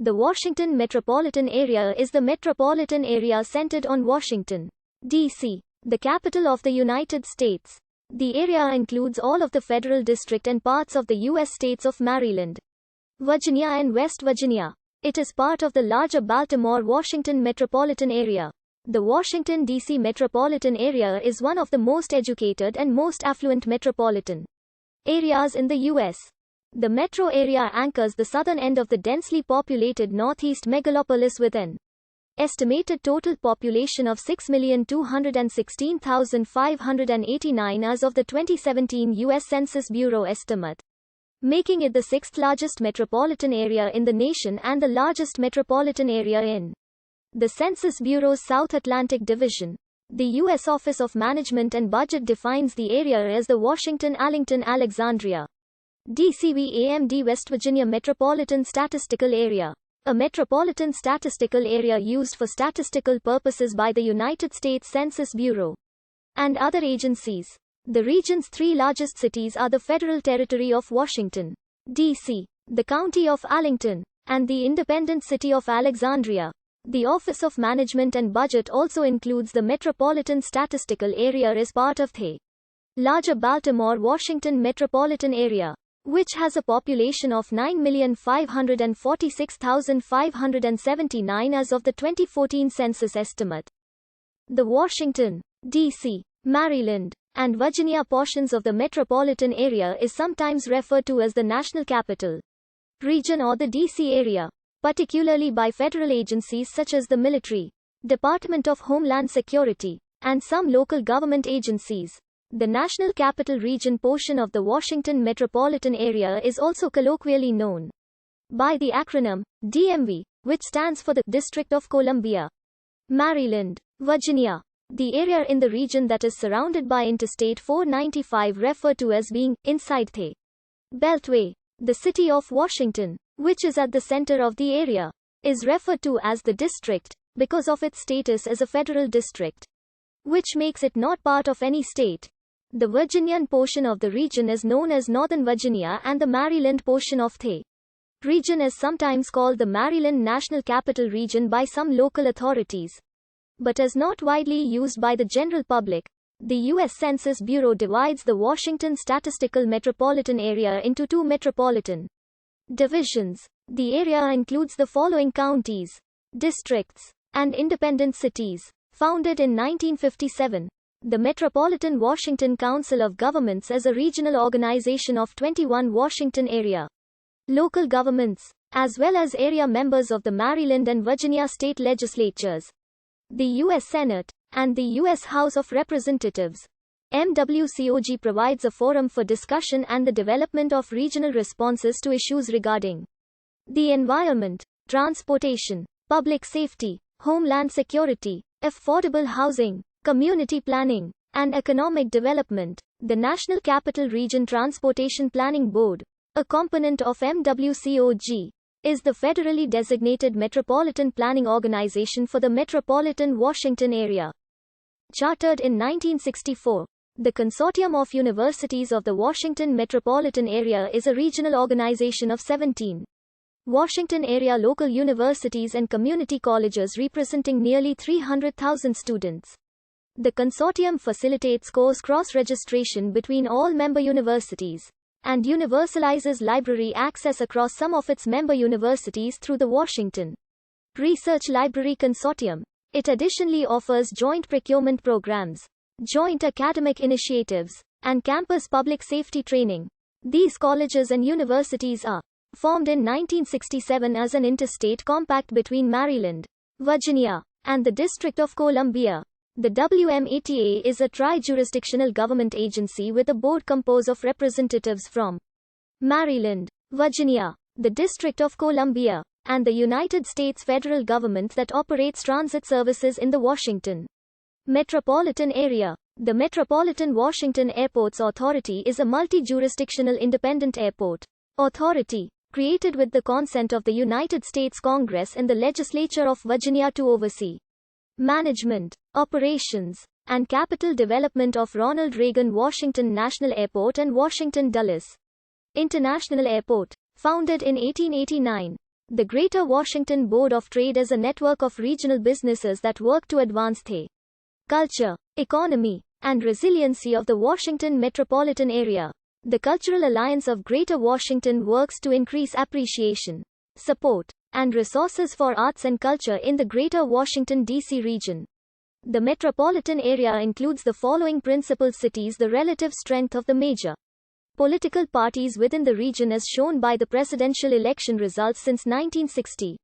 The Washington metropolitan area is the metropolitan area centered on Washington, D.C., the capital of the United States. The area includes all of the federal district and parts of the U.S. states of Maryland, Virginia and West Virginia. It is part of the larger Baltimore-Washington metropolitan area. The Washington, D.C. metropolitan area is one of the most educated and most affluent metropolitan areas in the U.S. The metro area anchors the southern end of the densely populated northeast megalopolis with an estimated total population of 6,216,589 as of the 2017 U.S. Census Bureau estimate, making it the sixth largest metropolitan area in the nation and the largest metropolitan area in the Census Bureau's South Atlantic Division. The U.S. Office of Management and Budget defines the area as the Washington-Arlington-Alexandria, DCV-AMD West Virginia Metropolitan Statistical Area, a metropolitan statistical area used for statistical purposes by the United States Census Bureau and other agencies. The region's three largest cities are the Federal Territory of Washington, D.C., the County of Arlington, and the independent city of Alexandria. The Office of Management and Budget also includes the Metropolitan Statistical Area as part of the larger Baltimore-Washington metropolitan area, which has a population of 9,546,579 as of the 2014 census estimate. The Washington, D.C., Maryland, and Virginia portions of the metropolitan area is sometimes referred to as the National Capital Region or the D.C. area, particularly by federal agencies such as the military, Department of Homeland Security, and some local government agencies. The National Capital Region portion of the Washington metropolitan area is also colloquially known by the acronym DMV, which stands for the District of Columbia. Maryland, Virginia, the area in the region that is surrounded by Interstate 495 referred to as being inside the Beltway. The city of Washington, which is at the center of the area, is referred to as the district because of its status as a federal district, which makes it not part of any state. The Virginian portion of the region is known as Northern Virginia, and the Maryland portion of the region is sometimes called the Maryland National Capital Region by some local authorities, but is not widely used by the general public. The U.S. Census Bureau divides the Washington Statistical Metropolitan Area into two metropolitan divisions. The area includes the following counties, districts, and independent cities. Founded in 1957, the Metropolitan Washington Council of Governments is a regional organization of 21 Washington area local governments, as well as area members of the Maryland and Virginia state legislatures, the U.S. Senate, and the U.S. House of Representatives. MWCOG provides a forum for discussion and the development of regional responses to issues regarding the environment, transportation, public safety, homeland security, affordable housing, community planning, and economic development. The National Capital Region Transportation Planning Board, a component of MWCOG, is the federally designated metropolitan planning organization for the metropolitan Washington area. Chartered in 1964, the Consortium of Universities of the Washington Metropolitan Area is a regional organization of 17 Washington area local universities and community colleges representing nearly 300,000 students. The consortium facilitates course cross-registration between all member universities and universalizes library access across some of its member universities through the Washington Research Library Consortium. It additionally offers joint procurement programs, joint academic initiatives, and campus public safety training. These colleges and universities are formed in 1967 as an interstate compact between Maryland, Virginia, and the District of Columbia. The WMATA is a tri-jurisdictional government agency with a board composed of representatives from Maryland, Virginia, the District of Columbia, and the United States federal government that operates transit services in the Washington metropolitan area. The Metropolitan Washington Airports Authority is a multi-jurisdictional independent airport authority created with the consent of the United States Congress and the Legislature of Virginia to oversee management, operations, and capital development of Ronald Reagan Washington National Airport and Washington Dulles International Airport. Founded in 1889, The Greater Washington Board of Trade is a network of regional businesses that work to advance the culture, economy, and resiliency of the Washington metropolitan area. The Cultural Alliance of Greater Washington works to increase appreciation, support, and resources for arts and culture in the Greater Washington, D.C. region. The metropolitan area includes the following principal cities. The relative strength of the major political parties within the region is shown by the presidential election results since 1960.